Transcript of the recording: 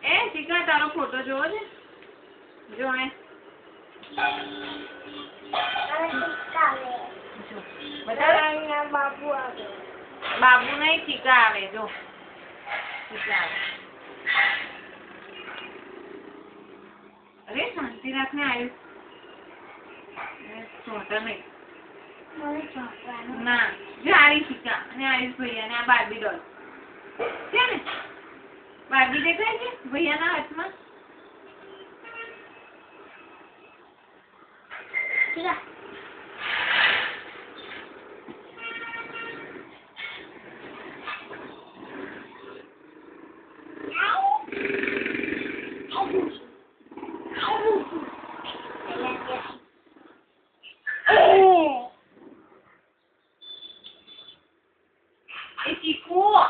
એ શીખા તારો ફોટો જોવો છે જો એ બાબુ નહીં ચીકા આવે જો ચીકા આવે અરે શાંતિ રાખને આવ્યું છોટા નહીં ના જો આરી ચીકા અને આયુષ ભૈયા ને આ બાર્બી ડોલ છે ને બાર્બી દેખાય છે ભૈયાના હાથમાં એ ચીકુ